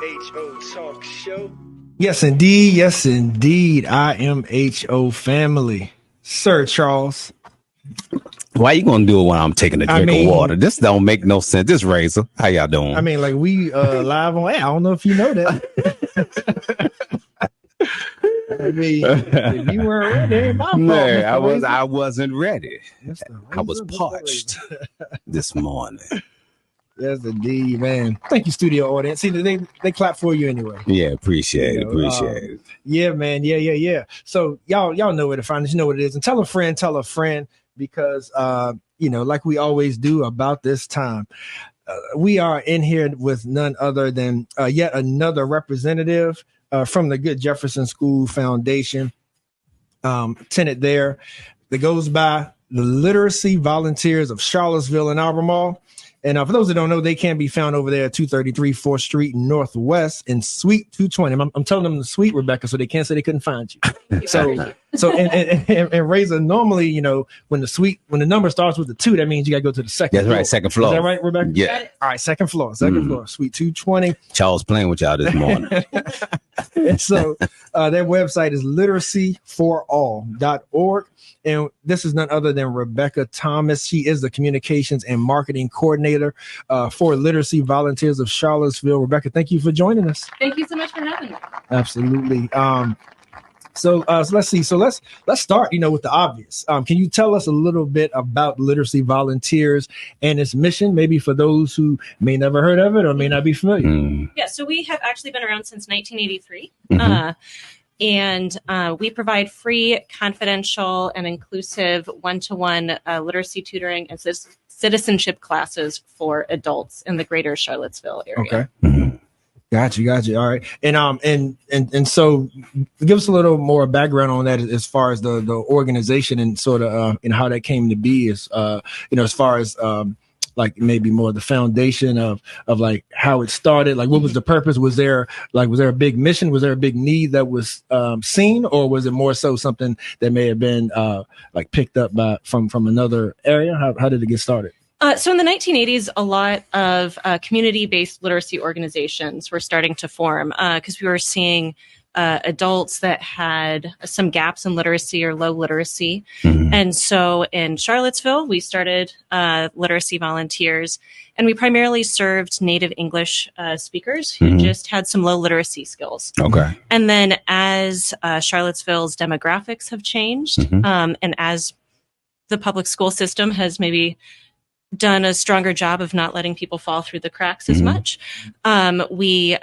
HO Talk Show. Yes, indeed. Yes, indeed. I am HO family. Sir Charles. Why you gonna do it when I'm taking a drink of water? This don't make no sense. This Razor. How y'all doing? I mean, like we live on air. I don't know if you know that. I mean, if you weren't ready, I wasn't ready. I was parched this morning. Yes, indeed, man. Thank you, studio audience. See, they clap for you anyway. Yeah, appreciate it. Yeah, man. Yeah. So y'all know where to find us. You know what it is. And tell a friend, because like we always do about this time, we are in here with none other than yet another representative from the Good Jefferson School Foundation, tenant there that goes by the Literacy Volunteers of Charlottesville and Albemarle. And for those that don't know, they can be found over there at 233 4th Street Northwest in Suite 220. I'm telling them the suite, Rebecca, so they can't say they couldn't find you. So and Razor, normally, when the number starts with the 2, that means you got to go to the second floor. That's right, second floor. Is that right, Rebecca? Yeah. All right, second floor, Suite 220. Charles playing with y'all this morning. And so their website is literacyforall.org. And this is none other than Rebecca Thomas. She is the communications and marketing coordinator for Literacy Volunteers of Charlottesville. Rebecca, thank you for joining us. Thank you so much for having me. Absolutely. So let's see. So let's start, with the obvious. Can you tell us a little bit about Literacy Volunteers and its mission, maybe for those who may never heard of it or may not be familiar? Yeah, so we have actually been around since 1983. Mm-hmm. And we provide free, confidential, and inclusive one-to-one literacy tutoring and citizenship classes for adults in the greater Charlottesville area. Okay. Mm-hmm. Got you. All right. And so give us a little more background on that as far as the organization and sort of how that came to be as far as like maybe more the foundation of like how it started, like what was the purpose? Was there a big mission? Was there a big need that was seen, or was it more so something that may have been like picked up from another area? How did it get started? So in the 1980s, a lot of community-based literacy organizations were starting to form because we were seeing adults that had some gaps in literacy or low literacy. Mm-hmm. And so in Charlottesville, we started Literacy Volunteers, and we primarily served native English speakers who just had some low literacy skills. Okay. And then as Charlottesville's demographics have changed, and as the public school system has maybe done a stronger job of not letting people fall through the cracks as much, we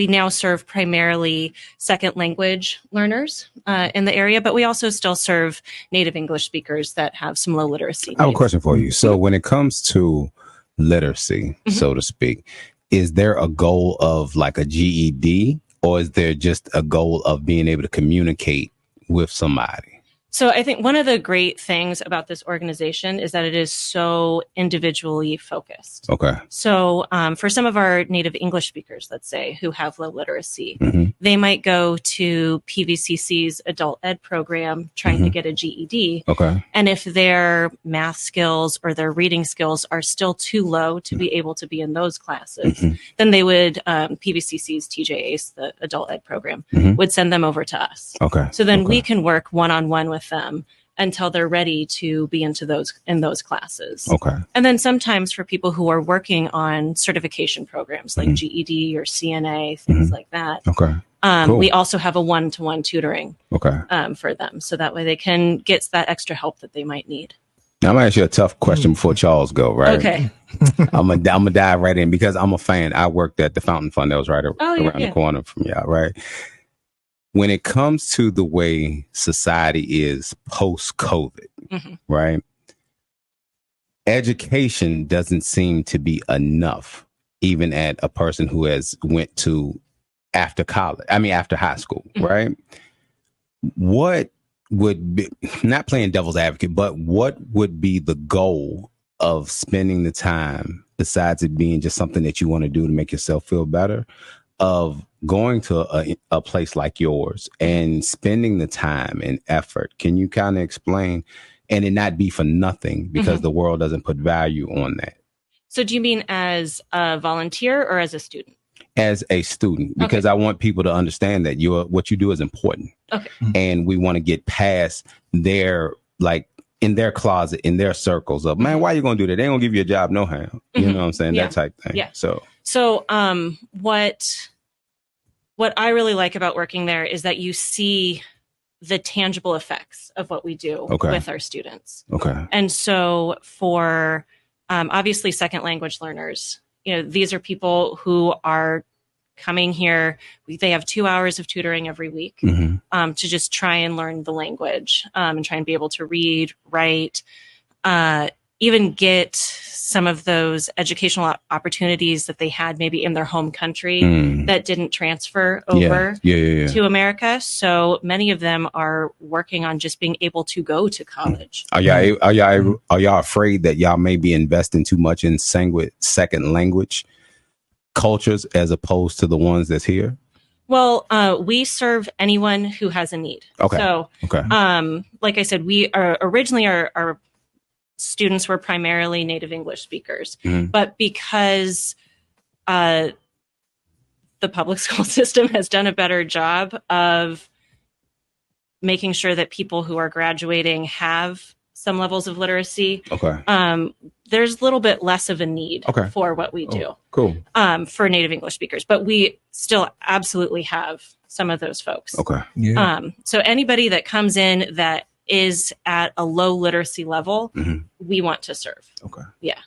now serve primarily second language learners in the area, but we also still serve native English speakers that have some low literacy needs. I have a question for you. So when it comes to literacy, so to speak, is there a goal of like a GED, or is there just a goal of being able to communicate with somebody? So I think one of the great things about this organization is that it is so individually focused. Okay. So for some of our native English speakers, let's say, who have low literacy, they might go to PVCC's adult ed program trying to get a GED. Okay. And if their math skills or their reading skills are still too low to be able to be in those classes, then they would, PVCC's TJACE, the adult ed program, would send them over to us. Okay. So then we can work one-on-one with them until they're ready to be in those classes. Okay. And then sometimes for people who are working on certification programs like GED or CNA, things like that. Okay. Cool. We also have a one-to-one tutoring for them. So that way they can get that extra help that they might need. Now, I'm going to ask you a tough question before Charles go, right? Okay. I'm gonna dive right in because I'm a fan. I worked at the Fountain Fund that was right around the corner from y'all, right? When it comes to the way society is post-COVID, right? Education doesn't seem to be enough, even at a person who has went to after high school, right? What would be, not playing devil's advocate, but what would be the goal of spending the time, besides it being just something that you want to do to make yourself feel better, of going to a place like yours and spending the time and effort? Can you kind of explain, and it not be for nothing, because the world doesn't put value on that? So do you mean as a volunteer or as a student? as a student, because I want people to understand that what you do is important. Okay. And we want to get past their, like, in their closet, in their circles of, man, why are you going to do that? They ain't going to give you a job no how. You know what I'm saying? Yeah. That type thing. Yeah. So what I really like about working there is that you see the tangible effects of what we do with our students. Okay. And so for obviously second language learners, these are people who are coming here. They have 2 hours of tutoring every week to just try and learn the language and try and be able to read, write, even get some of those educational opportunities that they had maybe in their home country that didn't transfer over to America. So many of them are working on just being able to go to college. Are y'all afraid that y'all may be investing too much in second language cultures as opposed to the ones that's here? Well, we serve anyone who has a need. Okay. So, like I said, we are originally our students were primarily native English speakers, but because the public school system has done a better job of making sure that people who are graduating have some levels of literacy, there's a little bit less of a need for what we do for native English speakers, but we still absolutely have some of those folks. So anybody that comes in that is at a low literacy level, we want to serve. Yeah.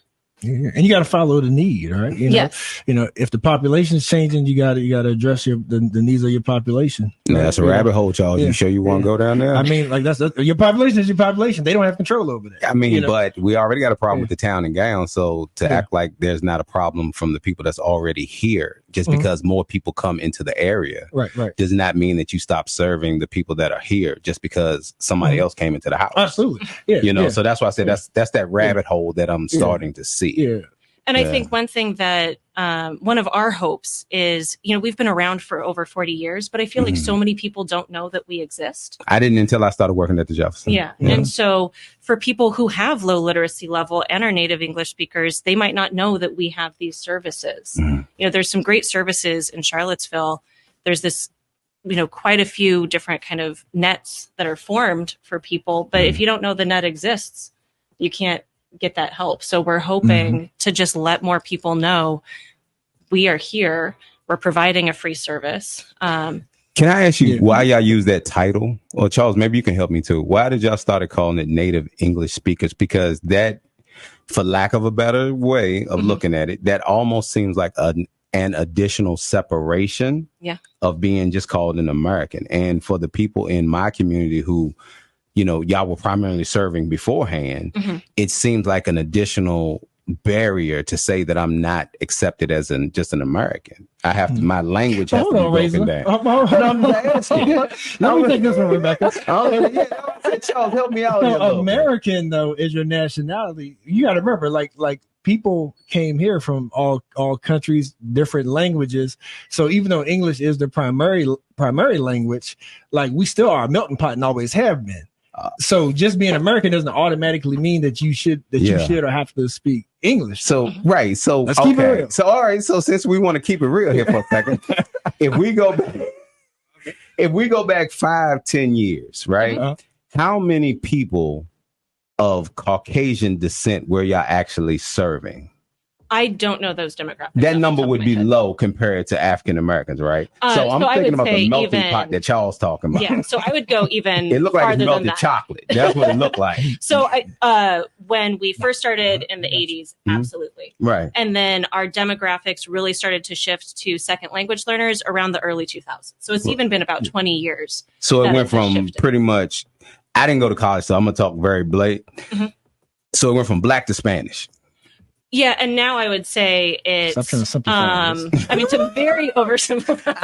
And you got to follow the need, right? If the population is changing, you got to address the needs of your population. Yeah, that's a rabbit hole, Charles. You sure you want to go down there? I mean, like that's your population is your population. They don't have control over that. I mean, but we already got a problem with the town and gown. So to act like there's not a problem from the people that's already here, just because more people come into the area, does not mean that you stop serving the people that are here just because somebody else came into the house. Absolutely. So that's why I said that's that rabbit hole that I'm starting to see. And I think one thing that one of our hopes is, we've been around for over 40 years, but I feel like so many people don't know that we exist. I didn't until I started working at the Jefferson. Yeah. And so for people who have low literacy level and are native English speakers, they might not know that we have these services. There's some great services in Charlottesville. There's this, quite a few different kind of nets that are formed for people. But if you don't know the net exists, you can't get that help. So we're hoping to just let more people know we are here. We're providing a free service. Can I ask you why y'all use that title? Or Charles, maybe you can help me too. Why did y'all started calling it native English speakers? Because that, for lack of a better way of looking at it, that almost seems like an additional separation of being just called an American. And for the people in my community who y'all were primarily serving beforehand, it seems like an additional barrier to say that I'm not accepted as just an American. I have to, my language has to be broken down. Let me take this one, Rebecca. Charles, help me out. American, though, is your nationality. You got to remember, like people came here from all countries, different languages. So even though English is the primary language, like we still are a melting pot and always have been. So just being American doesn't automatically mean that you should or have to speak English. So So let's keep it real. So all right. So since we want to keep it real here for a second, if we go back 5-10 years, right? How many people of Caucasian descent were y'all actually serving? I don't know those demographics. That number would be low compared to African Americans, right? So I'm thinking about the melting pot that y'all's talking about. Yeah, so I would go even it looked like melted chocolate. That's what it looked like. So when we first started in the 80s, absolutely. Right. And then our demographics really started to shift to second language learners around the early 2000s. So it's even been about 20 years. So it went from pretty much, I didn't go to college, so I'm going to talk very blatant. So it went from black to Spanish. Yeah, and now I would say it's, to very oversimplify.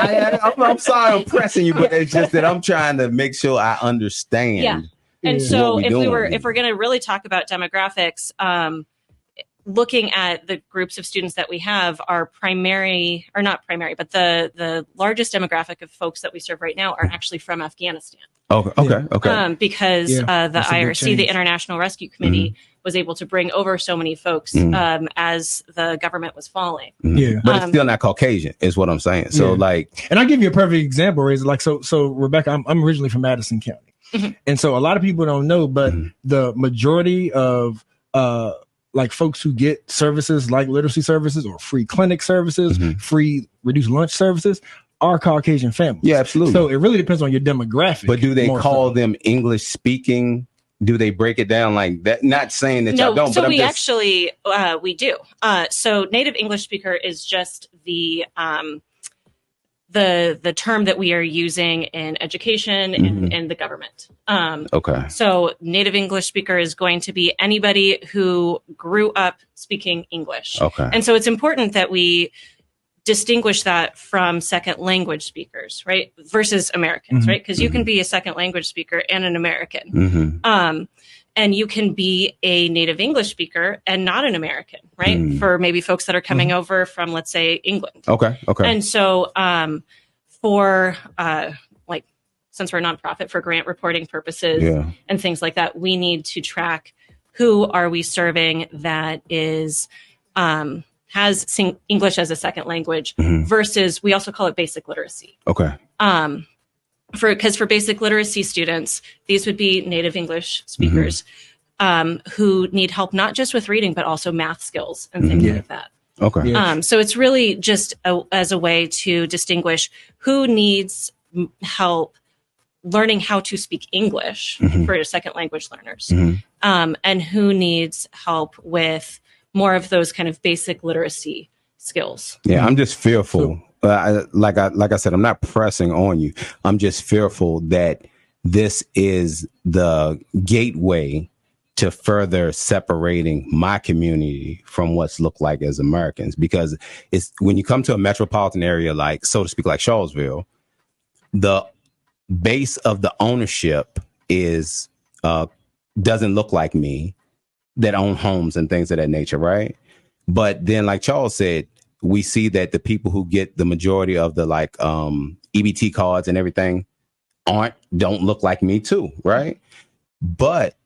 I'm sorry I'm pressing you, but it's just that I'm trying to make sure I understand. Yeah, and so if we're going to really talk about demographics, looking at the groups of students that we have, are primary, or not primary, but the largest demographic of folks that we serve right now are actually from Afghanistan. Okay. Because the IRC, the International Rescue Committee, was able to bring over so many folks as the government was falling. Yeah. But it's still not Caucasian, is what I'm saying. So like, and I'll give you a perfect example, Razor. Like, so Rebecca, I'm originally from Madison County. And so a lot of people don't know, but the majority of like folks who get services like literacy services or free clinic services, free reduced lunch services are Caucasian families. Yeah, absolutely. So it really depends on your demographic. But do they call them English speaking? Do they break it down like that? Not saying that y'all don't, so but we actually do. So native English speaker is just the term that we are using in education and in the government. Okay. So native English speaker is going to be anybody who grew up speaking English. Okay. And so it's important that we distinguish that from second language speakers, right? Versus Americans, right? Because you can be a second language speaker and an American. And you can be a native English speaker and not an American, right? For maybe folks that are coming over from, let's say, England. Okay. And so for like, since we're a nonprofit, for grant reporting purposes and things like that, we need to track who are we serving that is has English as a second language versus, we also call it basic literacy. Okay. Because for basic literacy students, these would be native English speakers who need help not just with reading, but also math skills and things like that. Okay. So it's really just as a way to distinguish who needs help learning how to speak English for second language learners, and who needs help with more of those kind of basic literacy skills. Yeah, I'm just fearful. Like I said, I'm not pressing on you. I'm just fearful that this is the gateway to further separating my community from what's looked like as Americans. Because it's when you come to a metropolitan area, like, so to speak, like Charlottesville, the base of the ownership is doesn't look like me, that own homes and things of that nature, right? But then, like Charles said, we see that the people who get the majority of the like EBT cards and everything don't look like me too, right? But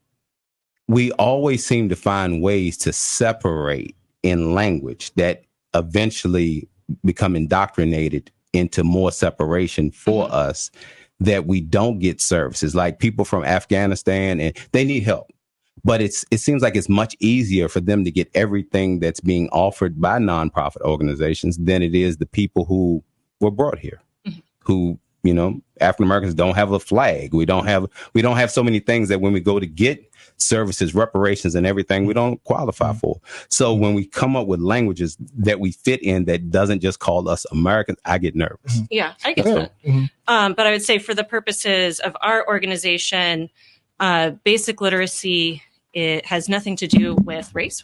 we always seem to find ways to separate in language that eventually become indoctrinated into more separation for us, that we don't get services. Like people from Afghanistan, and they need help. But it seems like it's much easier for them to get everything that's being offered by nonprofit organizations than it is the people who were brought here, who, you know, African Americans don't have a flag. We don't have so many things that when we go to get services, reparations and everything, we don't qualify for. So when we come up with languages that we fit in that doesn't just call us Americans, I get nervous. Yeah, I get that. But I would say for the purposes of our organization, basic literacy, it has nothing to do with race.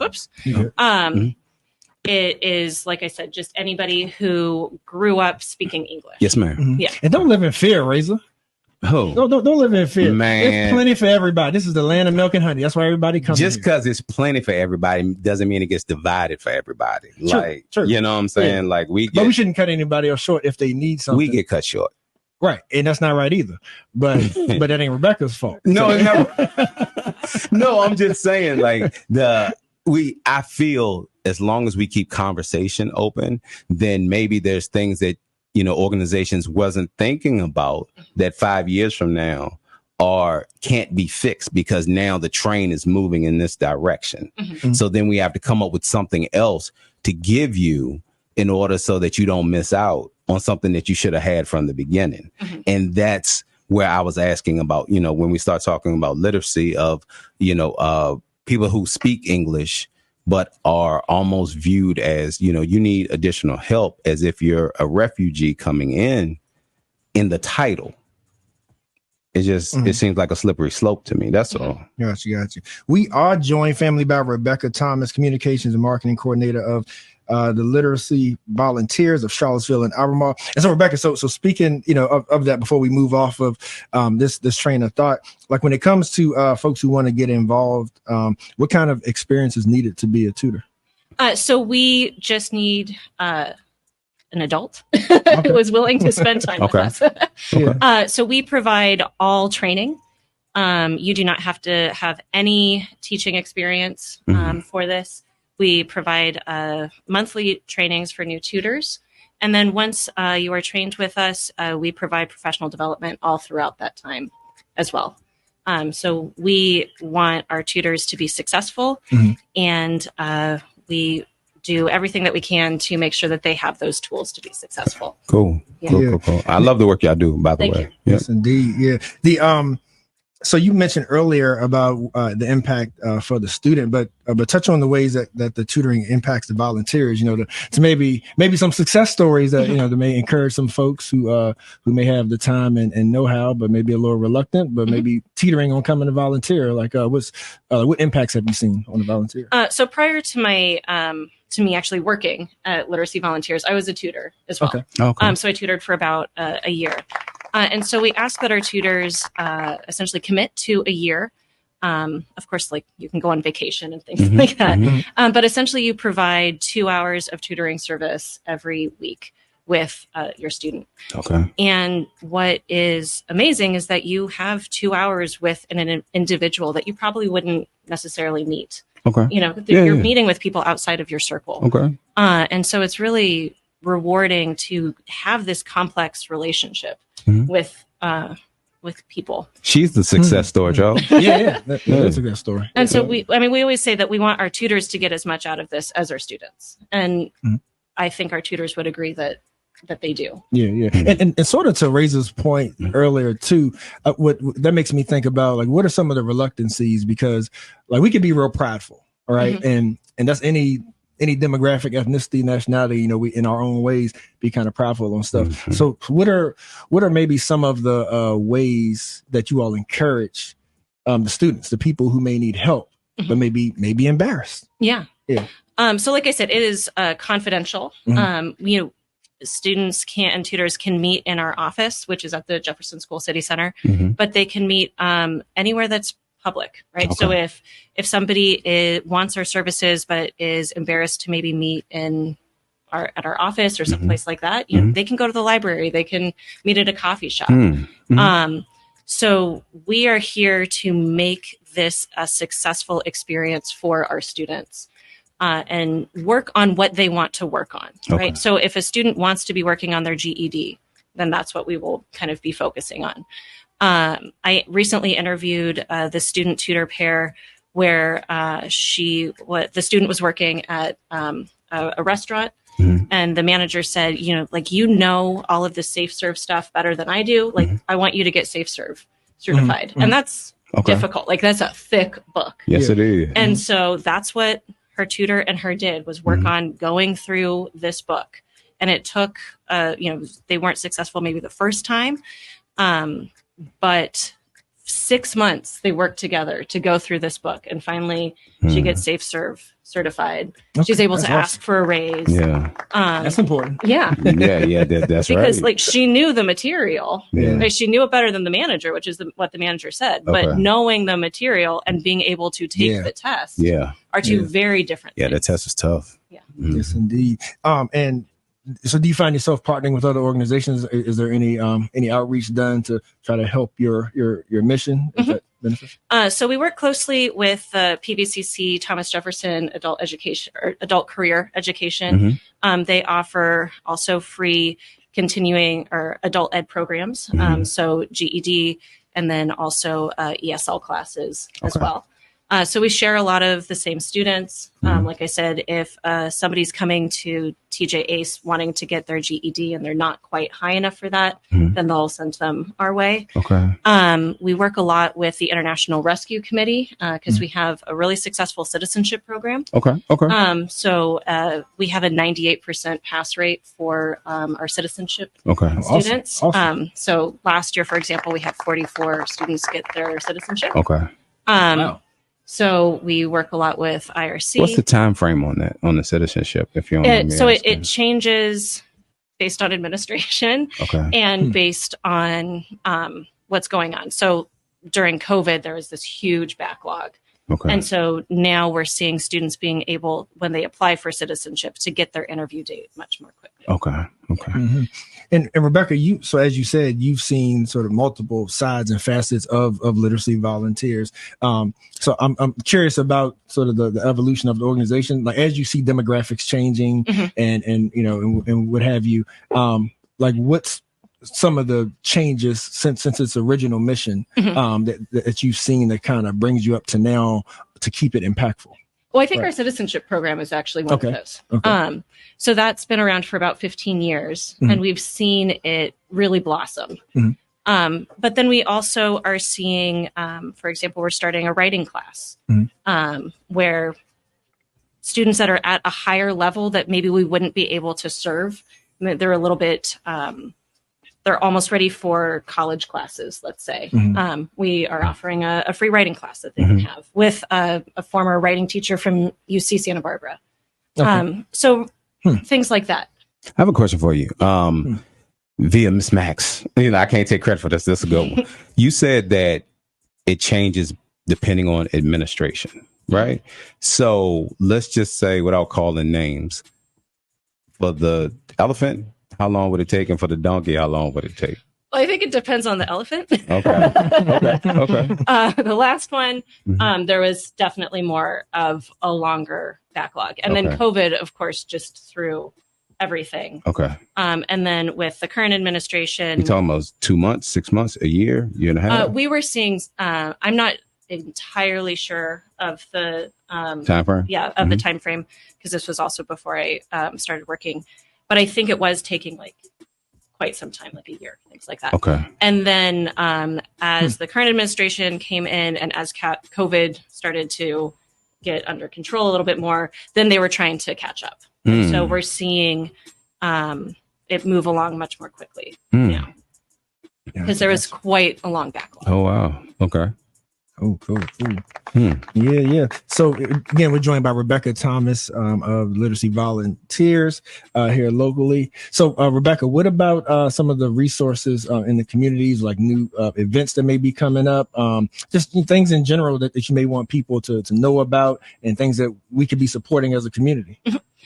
It is, like I said, just anybody who grew up speaking English. Yes, ma'am. Yeah. And don't live in fear, Razor. Oh, Don't live in fear. Man. There's plenty for everybody. This is the land of milk and honey. That's why everybody comes. Just because it's plenty for everybody doesn't mean it gets divided for everybody. True. You know what I'm saying? Like but we shouldn't cut anybody else short if they need something. We get cut short. Right. And that's not right either. But that ain't Rebecca's fault. No, I'm just saying, like, I feel as long as we keep conversation open, then maybe there's things that, you know, organizations wasn't thinking about that 5 years from now can't be fixed because now the train is moving in this direction. So then we have to come up with something else to give you in order so that you don't miss out on something that you should have had from the beginning. And that's where I was asking about, you know, when we start talking about literacy of, you know, people who speak English, but are almost viewed as, you know, you need additional help as if you're a refugee coming in the title. It just, it seems like a slippery slope to me. That's all. Got you. We are joined family by Rebecca Thomas, Communications and Marketing Coordinator of the Literacy Volunteers of Charlottesville and Albemarle. And so, Rebecca, so speaking, you know, of that, before we move off of this train of thought, like when it comes to folks who want to get involved, what kind of experience is needed to be a tutor? So we just need an adult who is willing to spend time with us. So we provide all training You do not have to have any teaching experience for this. We provide monthly trainings for new tutors. And then once you are trained with us, we provide professional development all throughout that time as well. So we want our tutors to be successful, and we do everything that we can to make sure that they have those tools to be successful. Cool. I love the work y'all do, by the Thank way. you. Yeah. Yes, indeed. Yeah. So you mentioned earlier about the impact for the student, but touch on the ways that the tutoring impacts the volunteers. To maybe some success stories that that may encourage some folks who may have the time and know-how, but maybe a little reluctant, but maybe teetering on coming to volunteer. Like, what impacts have you seen on the volunteer? So prior to my to me actually working at Literacy Volunteers, I was a tutor as well. Okay. So I tutored for about a year. And so we ask that our tutors essentially commit to a year. Of course, like you can go on vacation and things like that. But essentially you provide 2 hours of tutoring service every week with your student. Okay. And what is amazing is that you have 2 hours with an individual that you probably wouldn't necessarily meet. Okay. You're meeting with people outside of your circle. Okay. And so it's really rewarding to have this complex relationship with people. She's the success story, Joe. Yeah. That's a good story. And so we always say that we want our tutors to get as much out of this as our students. And I think our tutors would agree that they do. Yeah. And sort of to Razor's point earlier too, what that makes me think about, like, what are some of the reluctancies? Because like we can be real prideful, all right? And that's any demographic, ethnicity, nationality, we in our own ways be kind of prideful on stuff. So what are maybe some of the ways that you all encourage the students, the people who may need help, but maybe embarrassed? Yeah. So like I said, it is confidential. Students and tutors can meet in our office, which is at the Jefferson School City Center, but they can meet anywhere that's public, right? Okay. So if somebody wants our services but is embarrassed to maybe meet at our office or someplace like that, they can go to the library, they can meet at a coffee shop. So we are here to make this a successful experience for our students. And work on what they want to work on, right? So if a student wants to be working on their GED, then that's what we will kind of be focusing on. I recently interviewed the student tutor pair where the student was working at a restaurant, and the manager said, all of the Safe Serve stuff better than I do. Like, I want you to get Safe Serve certified. And that's difficult. Like, that's a thick book. Yes, it is. And so that's what her tutor and her did, was work on going through this book. And it took, they weren't successful maybe the first time, but 6 months they worked together to go through this book. And finally she gets Safe Serve certified. She's able to ask for a raise. Yeah. That's important. Yeah. That's because right. like she knew the material. Yeah. Right? She knew it better than the manager, which is what the manager said. But knowing the material and being able to take the test are two very different things. The test is tough. Yeah. Yes, indeed. And so do you find yourself partnering with other organizations? Is there any outreach done to try to help your mission? Is that beneficial? So we work closely with PVCC, Thomas Jefferson Adult Career Education. They offer also free continuing or adult ed programs. So GED, and then also ESL classes as well. So we share a lot of the same students. Like I said, if somebody's coming to TJ Ace wanting to get their GED and they're not quite high enough for that, then they'll send them our way. We work a lot with the International Rescue Committee because we have a really successful citizenship program. So we have a 98% pass rate for our citizenship students. Awesome. So last year, for example, we had 44 students get their citizenship. Wow. So we work a lot with IRC. What's the time frame on that, on the citizenship? If you don't so it changes based on administration and based on what's going on. So during COVID, there was this huge backlog Okay. And so now we're seeing students being able, when they apply for citizenship, to get their interview date much more quickly. Okay. Okay. Mm-hmm. And Rebecca, so as you said, you've seen sort of multiple sides and facets of literacy volunteers. So I'm curious about sort of the evolution of the organization, like as you see demographics changing and what have you, like what's some of the changes since its original mission that you've seen that kind of brings you up to now to keep it impactful? Well, I think our citizenship program is actually one of those. Okay. So that's been around for about 15 years, and we've seen it really blossom. But then we also are seeing, for example, we're starting a writing class where students that are at a higher level that maybe we wouldn't be able to serve, they're a little bit... they're almost ready for college classes, let's say. We are offering a free writing class that they can have with a former writing teacher from UC Santa Barbara. So things like that. I have a question for you. Via Miss Max, I can't take credit for this. This is a good one. You said that it changes depending on administration, right? So let's just say, without calling names, for the elephant, how long would it take? And for the donkey, how long would it take? Well, I think it depends on the elephant. Okay. The last one, there was definitely more of a longer backlog. And then COVID, of course, just threw everything. Okay. And then with the current administration... You're talking about 2 months, 6 months, a year and a half? We were seeing... I'm not entirely sure of the... time frame? Yeah, of the time frame, because this was also before I started working. But I think it was taking like quite some time, like a year, things like that. Okay. And then as the current administration came in and as COVID started to get under control a little bit more, then they were trying to catch up. So we're seeing it move along much more quickly now because there was quite a long backlog. Oh, wow. Okay. Oh, cool. Yeah. So again, we're joined by Rebecca Thomas of Literacy Volunteers here locally. So Rebecca, what about some of the resources in the communities, like new events that may be coming up, just things in general that you may want people to know about and things that we could be supporting as a community?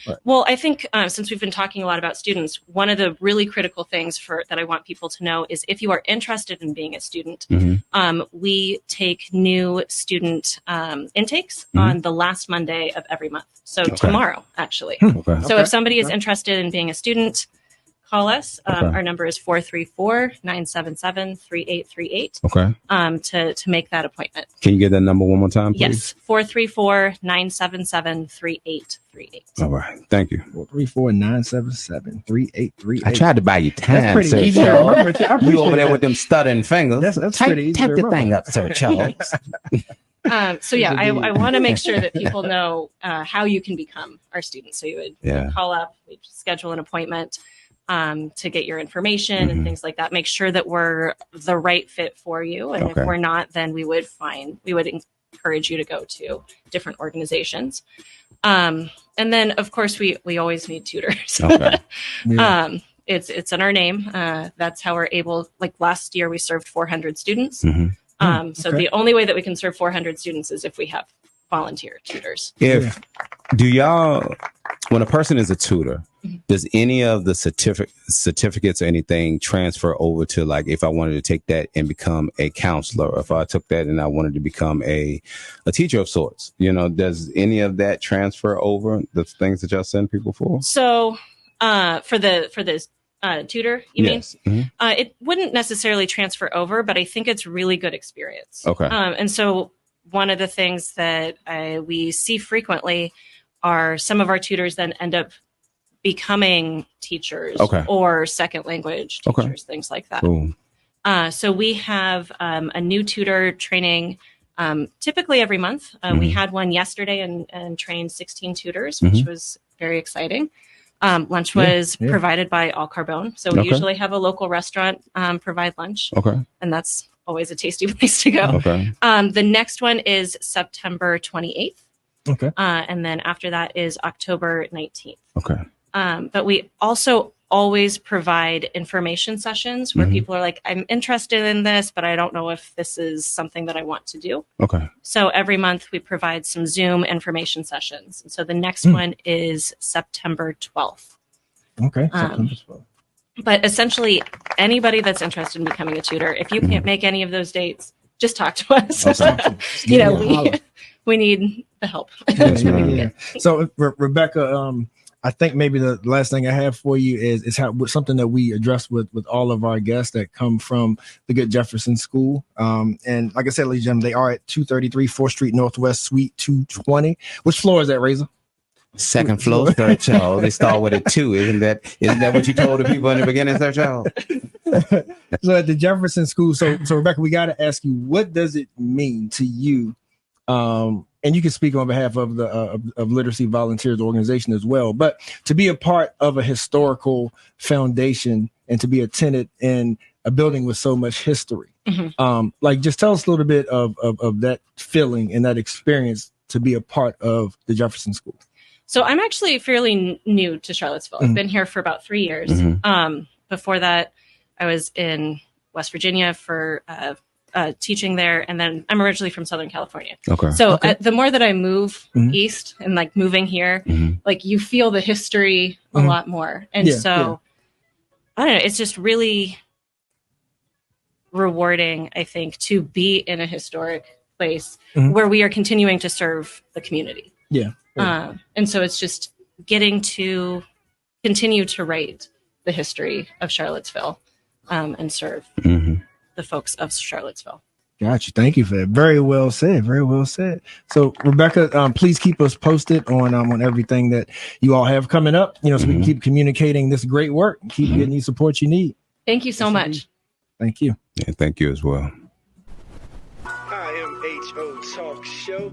Right. Well, I think since we've been talking a lot about students, one of the really critical things that I want people to know is if you are interested in being a student, we take new student intakes on the last Monday of every month. So tomorrow, actually. So if somebody is interested in being a student, call us. Our number is 434-977-3838 to make that appointment. Can you get that number one more time, please? Yes, 434-977-3838. All right. Thank you. 434-977-3838. I tried to buy you time. That's pretty easy to remember. You over there with them stuttering fingers. That's pretty easy Type to the remember. thing up, Sir Charles. So yeah, I want to make sure that people know how you can become our student. So you would call up, we'd schedule an appointment to get your information and things like that. Make sure that we're the right fit for you. And if we're not, then we would encourage you to go to different organizations. And then of course we always need tutors. It's in our name. That's how we're able, like last year we served 400 students. So the only way that we can serve 400 students is if we have volunteer tutors. When a person is a tutor, does any of the certificates or anything transfer over to, like, if I wanted to take that and become a counselor, or if I took that and I wanted to become a teacher of sorts, does any of that transfer over, the things that y'all send people for? So for this tutor, you mean? It wouldn't necessarily transfer over, but I think it's really good experience. And so one of the things that we see frequently are some of our tutors then end up becoming teachers or second language teachers, things like that. So we have a new tutor training typically every month. We had one yesterday and trained 16 tutors, which was very exciting. Lunch was provided by Al Carbone. So we usually have a local restaurant provide lunch. And that's always a tasty place to go. The next one is September 28th. And then after that is October 19th. But we also always provide information sessions where people are like, I'm interested in this, but I don't know if this is something that I want to do. Okay. So every month we provide some Zoom information sessions. And so the next one is September 12th. Okay. September 12th. But essentially, anybody that's interested in becoming a tutor, if you can't make any of those dates, just talk to us. We need the help. Yeah. So, Rebecca, I think maybe the last thing I have for you is how something that we address with all of our guests that come from the good Jefferson School. And like I said, ladies and gentlemen, they are at 233 4th Street Northwest, Suite 220. Which floor is that, Razor? Second floor, third child. They start with a 2. Isn't that what you told the people in the beginning, third child? So at the Jefferson School, so Rebecca, we got to ask you, what does it mean to you? And you can speak on behalf of the of Literacy Volunteers organization as well. But to be a part of a historical foundation and to be a tenant in a building with so much history, like just tell us a little bit of that feeling and that experience to be a part of the Jefferson School. So I'm actually fairly new to Charlottesville. I've been here for about 3 years. Before that, I was in West Virginia for teaching there, and then I'm originally from Southern California. Okay. So the more that I move east and like moving here, like you feel the history a lot more, and I don't know. It's just really rewarding, I think, to be in a historic place where we are continuing to serve the community. And so it's just getting to continue to write the history of Charlottesville and serve the folks of Charlottesville. Got you. Thank you for that. Very well said. Very well said. So, Rebecca, please keep us posted on everything that you all have coming up, so we can keep communicating this great work and keep getting you support you need. Thank you so much. Thank you. Yeah, thank you as well. IMHO Talk Show.